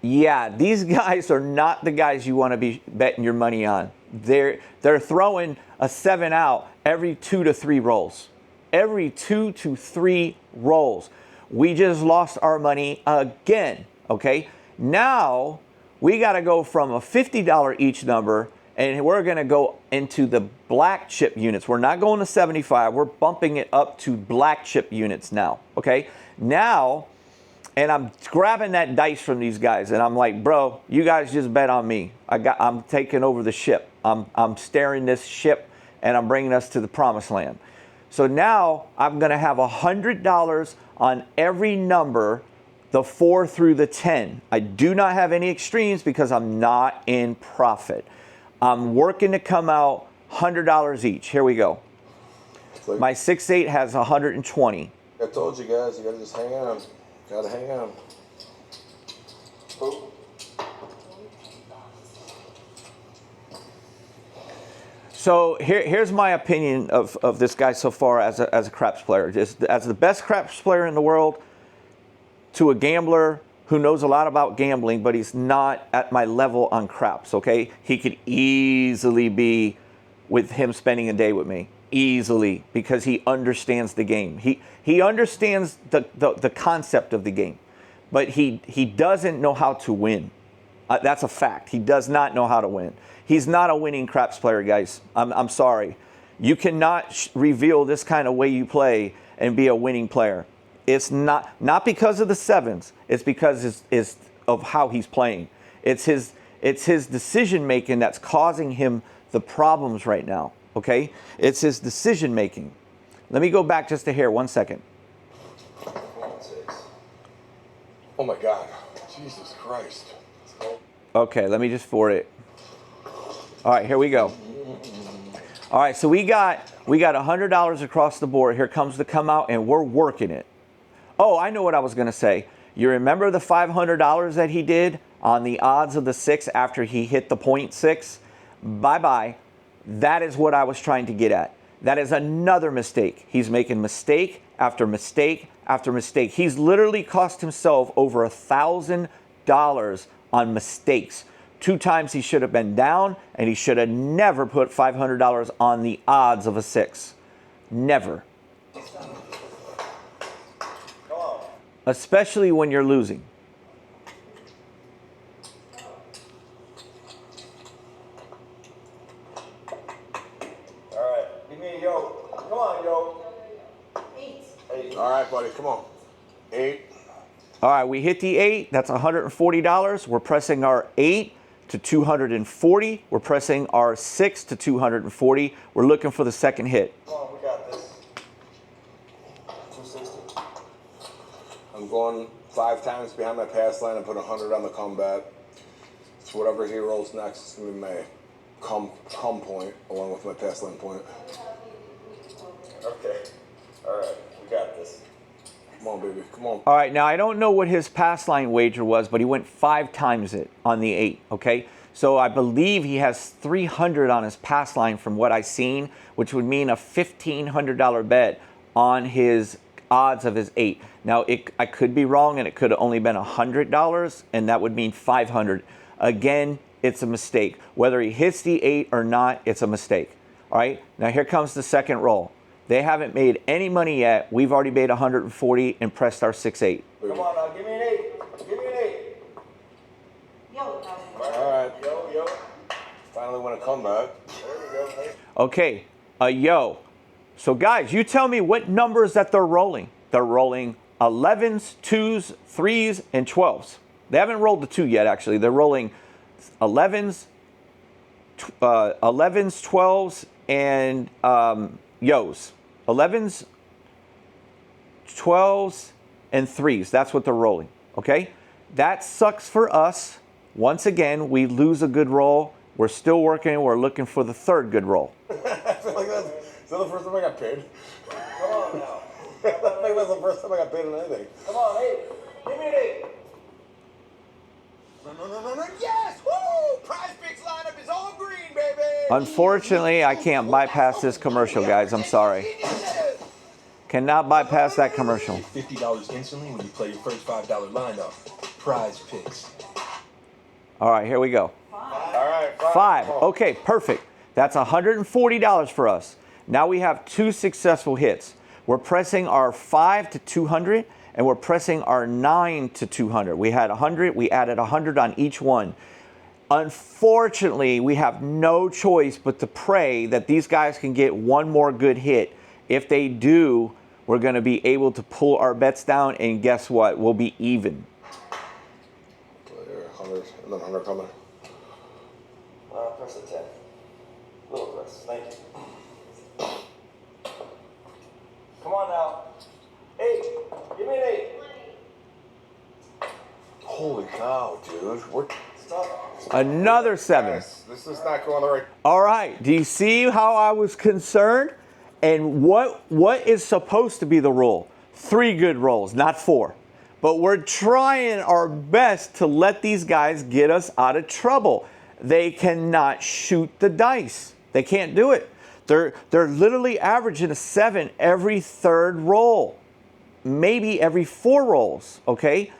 Yeah, these guys are not the guys you want to be betting your money on. They're throwing a 7 out every 2 to 3 rolls. Every 2 to 3 rolls. We just lost our money again, okay? Now, we got to go from a $50 each number and we're going to go into the black chip units. We're not going to 75. We're bumping it up to black chip units now, okay? Now, and I'm grabbing that dice from these guys, and I'm like, bro, you guys just bet on me. I'm taking over the ship. I'm steering this ship, and I'm bringing us to the promised land. So now I'm going to have $100 on every number, the 4 through the 10. I do not have any extremes because I'm not in profit. I'm working to come out $100 each. Here we go. Like, my 6-8 has 120. I told you guys, you gotta just hang on. Gotta hang on. Boom. So here's my opinion of this guy so far as a craps player. Just as the best craps player in the world, to a gambler who knows a lot about gambling, but he's not at my level on craps, okay? He could easily be with him spending a day with me. Easily, because he understands the game. He understands the concept of the game, but he doesn't know how to win. That's a fact. He does not know how to win. He's not a winning craps player, guys. I'm sorry. You cannot reveal this kind of way you play and be a winning player. It's not because of the 7s. It's because it's of how he's playing. It's his decision making that's causing him the problems right now. Okay? It's his decision making. Let me go back just a hair, 1 second. Oh my God. Jesus Christ. Okay, let me just forward it. All right, here we go. All right, so we got $100 across the board. Here comes the come out, and we're working it. Oh, I know what I was going to say. You remember the $500 that he did on the odds of the 6 after he hit the .6? Bye-bye. That is what I was trying to get at. That is another mistake. He's making mistake after mistake after mistake. He's literally cost himself over $1,000 on mistakes. 2 times he should have been down, and he should have never put $500 on the odds of a 6. Never. Especially when you're losing. All right, give me a yo. Come on, yo. 8. 8. All right, buddy, come on. 8. All right, we hit the 8. That's $140. We're pressing our 8 to 240. We're pressing our 6 to 240. We're looking for the second hit. Come on, we got this. 260. I'm going 5 times behind my pass line and put 100 on the comeback. So whatever he rolls next is going to be my come point along with my pass line point. Okay. All right, we got this. Come on, baby. Come on. All right, now I don't know what his pass line wager was, but he went 5 times it on the 8, okay? So I believe he has 300 on his pass line from what I've seen, which would mean a $1,500 bet on his odds of his 8. Now, I could be wrong, and it could have only been $100, and that would mean 500. Again, it's a mistake. Whether he hits the 8 or not, it's a mistake. All right, now here comes the second roll. They haven't made any money yet. We've already made 140 and pressed our 6-8. Come on now, give me an 8. Give me an 8. Yo, All right. Yo. Finally want to come back. There we go. Okay, a yo. So guys, you tell me what numbers that they're rolling. They're rolling 11s, 2s, 3s, and 12s. They haven't rolled the 2 yet, actually. They're rolling 11s, 12s, and yos. 11s, 12s, and 3s. That's what they're rolling, okay? That sucks for us. Once again, we lose a good roll. We're still working. We're looking for the third good roll. I feel like is that the first time I got paid? Come on now. I think that's the first time I got paid on anything. Come on, 8. Give me an 8. No. Yes! Woo! Prize Picks lineup is all green, baby! Unfortunately, I can't bypass this commercial, guys. I'm sorry. Cannot bypass that commercial. $50 instantly when you play your first $5 lineup. Prize Picks. All right, here we go. All right, 5. Okay, perfect. That's $140 for us. Now we have 2 successful hits. We're pressing our 5 to 200, and we're pressing our 9 to 200. We had 100. We added 100 on each one. Unfortunately, we have no choice but to pray that these guys can get one more good hit. If they do, we're going to be able to pull our bets down, and guess what? We'll be even. 100, and then 100 coming. Press a 10. Little press. Thank you. Come on now. 8. Give me an 8. Holy cow, dude. Stop. Another 7. This is not going the right. All right. Do you see how I was concerned? And what is supposed to be the rule? 3 good rolls, not 4. But we're trying our best to let these guys get us out of trouble. They cannot shoot the dice. They can't do it. They're literally averaging a 7 every 3rd roll, maybe every 4 rolls, okay?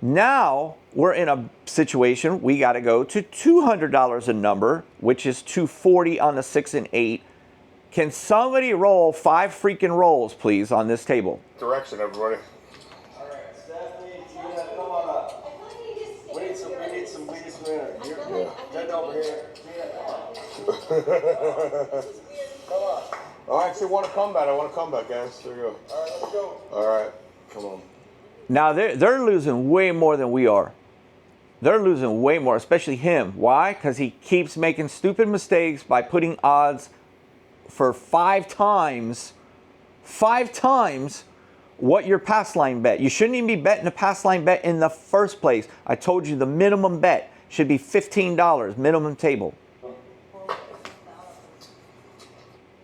Now we're in a situation we got to go to $200 a number, which is $240 on the 6 and 8. Can somebody roll 5 freaking rolls, please, on this table? Direction, everybody. All right, Stephanie, Tina, come on up. We need some winner. Here, Ted over here. Tina, come on. Come on. Oh, I actually want to come back. I want to come back, guys. There you go. All right, let's go. All right, come on. Now, they're losing way more than we are. They're losing way more, especially him. Why? Because he keeps making stupid mistakes by putting odds for 5 times what your pass line bet. You shouldn't even be betting a pass line bet in the first place. I told you the minimum bet should be $15, minimum table.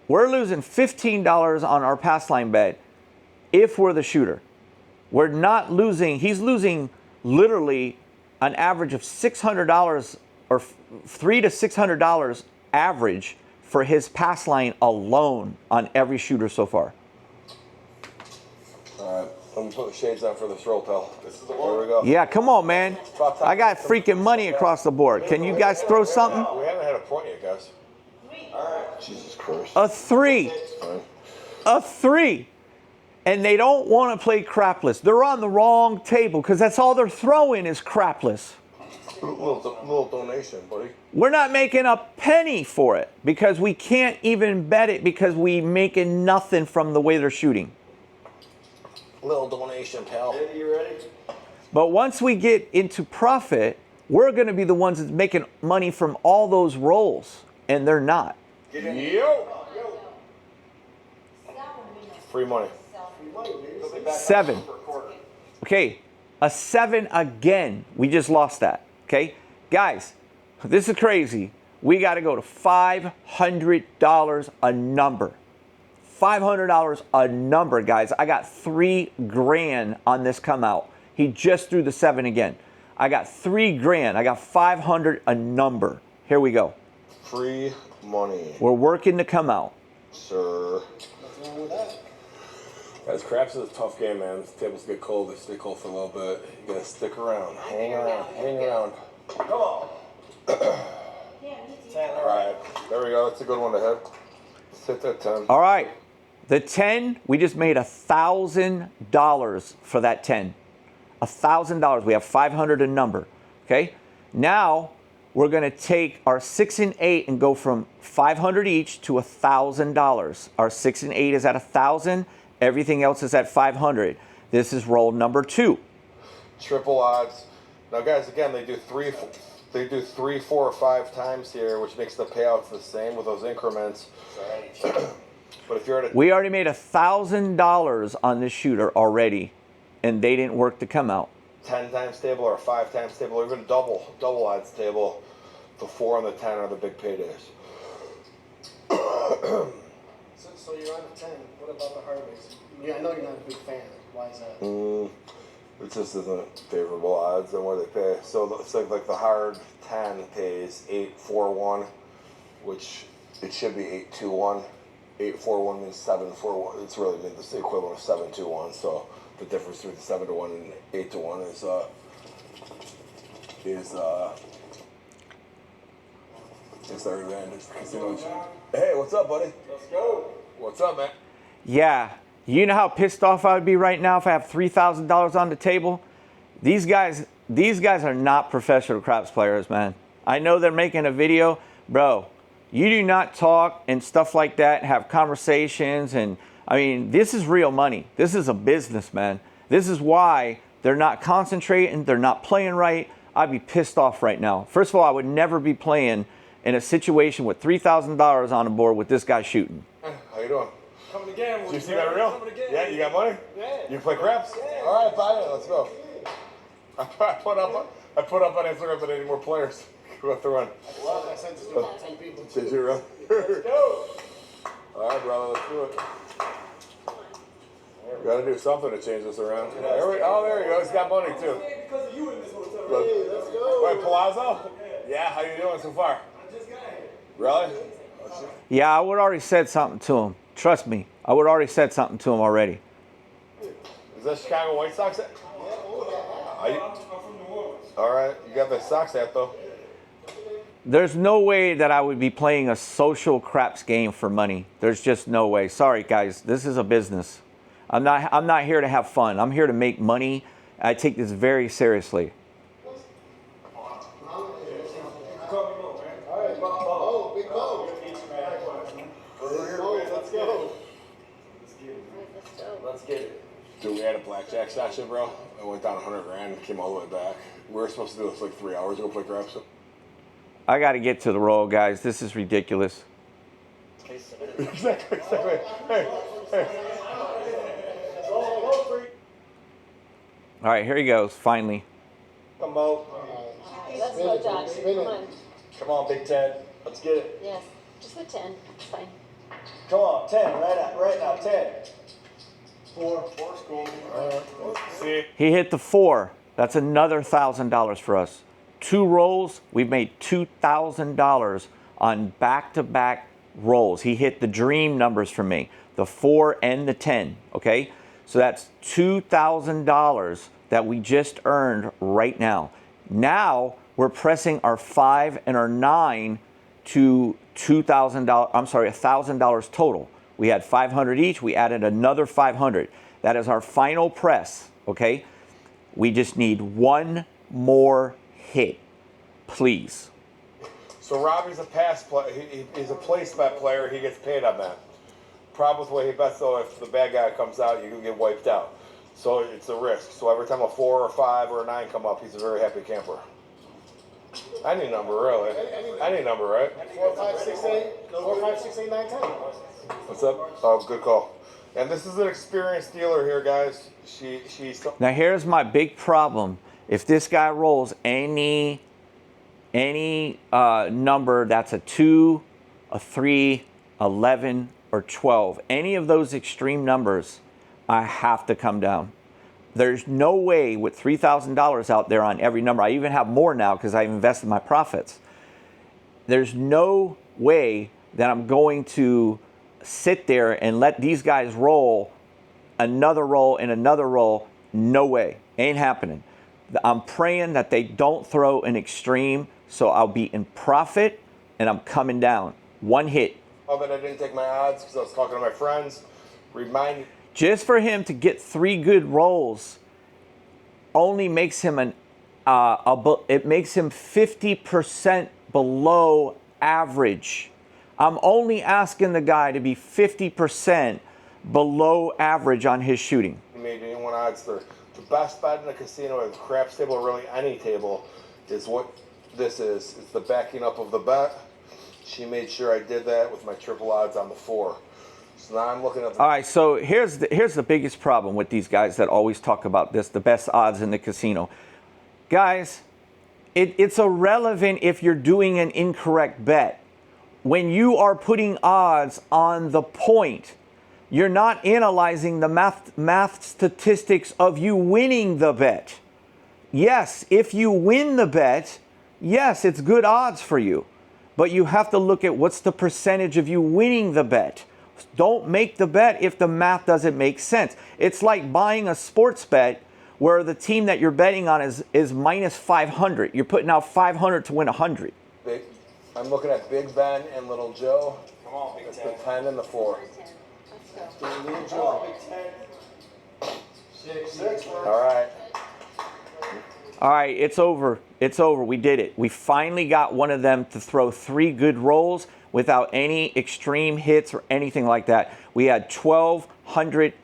We're losing $15 on our pass line bet if we're the shooter. We're not losing. He's losing literally an average of $600 or $300 to $600 average for his pass line alone on every shooter so far. All right, let me put the shades on for this roll tell. This is the one. Here we go. Yeah, come on, man. I got freaking money across the board. Can you guys throw something? We haven't had a point yet, guys. All right. Jesus Christ. A 3. A 3. And they don't want to play crapless. They're on the wrong table because that's all they're throwing is crapless. Little donation, buddy. We're not making a penny for it because we can't even bet it because we making nothing from the way they're shooting. Little donation, pal. Eddie, you ready? But once we get into profit, we're going to be the ones that's making money from all those rolls, and they're not. Yo. Free money. 7. Okay, a 7 again. We just lost that. Okay, guys, this is crazy. We got to go to $500 a number. $500 a number, guys. I got $3,000 on this come out. He just threw the 7 again. I got $3,000. I got 500 a number. Here we go. Free money. We're working to come out. Sir. What's wrong with that? Guys, craps is a tough game, man. These tables get cold. They stay cold for a little bit. You gotta stick around. Hang around. Hang around. Come on. 10. All right. There we go. That's a good one to hit. Let's hit that 10. All right. The 10, we just made $1,000 for that 10. $1,000. We have 500 a number. Okay. Now we're going to take our 6 and 8 and go from 500 each to $1,000. Our 6 and 8 is at 1,000. Everything else is at 500. This is roll number 2. Triple odds. Now, guys, again, they do 3, 4, or 5 times here, which makes the payouts the same with those increments. But if you're at a We already made $1,000 on this shooter already, and they didn't work to come out. 10 times table or a 5 times table or even a double odds table, the 4 and the 10 are the big paydays. So you're on a 10. What about the Harveys? Yeah, I know you're not a big fan. Why is that? It just isn't favorable odds than what they pay. So it's like the hard 10 pays 841, which it should be 821. 841 means 741. It's really means the equivalent of 721. So the difference between 7 to 1 and 8 to 1 is their advantage. Hey, what's up, buddy? Let's go. What's up, man? Yeah. You know how pissed off I would be right now if I have $3,000 on the table? These guys are not professional craps players, man. I know they're making a video. Bro, you do not talk and stuff like that, have conversations. And I mean, this is real money. This is a business, man. This is why they're not concentrating. They're not playing right. I'd be pissed off right now. First of all, I would never be playing in a situation with $3,000 on the board with this guy shooting. How you doing? Coming again. Did you see that reel? Coming again. Yeah, you got money? Yeah. You play craps? Yeah. All right, buy it. Let's go. I put up on Instagram that I need more players. Who have to run? Well, I sent this to about 10 people. Did you really? Let's go. All right, brother, let's do it. We got to do something to change this around. There you go. He's got money too. Because of you in this hotel. Hey, Let's go. Wait, Palazzo? Yeah, how you doing so far? I just got here. Really? Yeah, I would already said something to him. Trust me. I would already said something to him already. Is that Chicago White Sox? I'm from New Orleans. All right, you got the Sox hat though. There's no way that I would be playing a social craps game for money. There's just no way. Sorry, guys. This is a business. I'm not here to have fun. I'm here to make money. I take this very seriously. Let's get it. Dude, we had a blackjack session, bro. I went down 100 grand, came all the way back. We were supposed to do this like 3 hours ago, play craps. I got to get to the roll, guys. This is ridiculous. Exactly. Hey. All right, here he goes, finally. Come on. Let's go, Josh. Come on. Come on, Big 10. Let's get it. Yes, just the 10. It's fine. Come on, 10. Right now, 10. Four school. See? He hit the 4. That's another $1,000 for us. 2 rolls, we've made $2,000 on back-to-back rolls. He hit the dream numbers for me, the 4 and the 10, okay? So that's $2,000 that we just earned right now. Now we're pressing our 5 and our 9 to $2,000, I'm sorry, $1,000 total. We had 500 each, we added another 500. That is our final press, okay? We just need one more hit, please. So Robbie's a pass play. He's a place bet player. He gets paid on that. Problem with the way he bets, though, if the bad guy comes out, you can get wiped out. So it's a risk. So every time a 4 or 5 or a 9 come up, he's a very happy camper. Any number, really. Any number, right? 4, 5, 6, 8. 4, 5, 6, 8, 9, 10. What's up? Oh, good call. And this is an experienced dealer here, guys. She's. Now here's my big problem. If this guy rolls any number that's a 2, a 3, 11, or 12, any of those extreme numbers, I have to come down. There's no way with $3,000 out there on every number. I even have more now because I've invested my profits. There's no way that I'm going to sit there and let these guys roll another roll and another roll. No way. Ain't happening. I'm praying that they don't throw an extreme, so I'll be in profit and I'm coming down. One hit. Oh, but I didn't take my odds because I was talking to my friends. Remind. Just for him to get 3 good rolls only makes him it makes him 50% below average. I'm only asking the guy to be 50% below average on his shooting. Made anyone odds. The best bet in a casino, or the craps table, or really any table, is what this is. It's the backing up of the bet. She made sure I did that with my triple odds on the 4. So now I'm looking at the. All right, so here's the biggest problem with these guys that always talk about this, the best odds in the casino. Guys, it's irrelevant if you're doing an incorrect bet. When you are putting odds on the point, you're not analyzing the math statistics of you winning the bet. Yes, if you win the bet, yes, it's good odds for you. But you have to look at what's the percentage of you winning the bet. Don't make the bet if the math doesn't make sense. It's like buying a sports bet where the team that you're betting on is minus 500. You're putting out 500 to win 100. I'm looking at Big Ben and Little Joe. Come on, Big That's 10. the 10 and the 4. Little Joe. Big 10. 6. All right. All right, it's over. It's over. We did it. We finally got one of them to throw 3 good rolls without any extreme hits or anything like that. We had $1,200.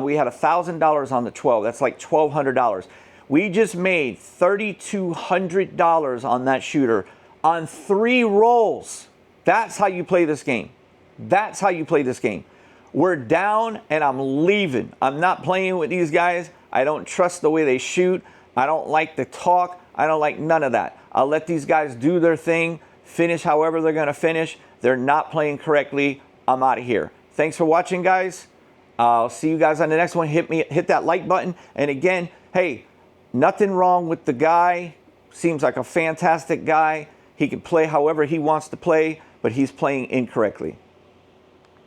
We had $1,000 on the 12. That's like $1,200. We just made $3,200 on that shooter on 3 rolls. That's how you play this game. That's how you play this game. We're down and I'm leaving. I'm not playing with these guys. I don't trust the way they shoot. I don't like the talk. I don't like none of that. I'll let these guys do their thing, finish however they're going to finish. They're not playing correctly. I'm out of here. Thanks for watching, guys. I'll see you guys on the next one. Hit that like button. And again, hey, nothing wrong with the guy. Seems like a fantastic guy. He can play however he wants to play, but he's playing incorrectly.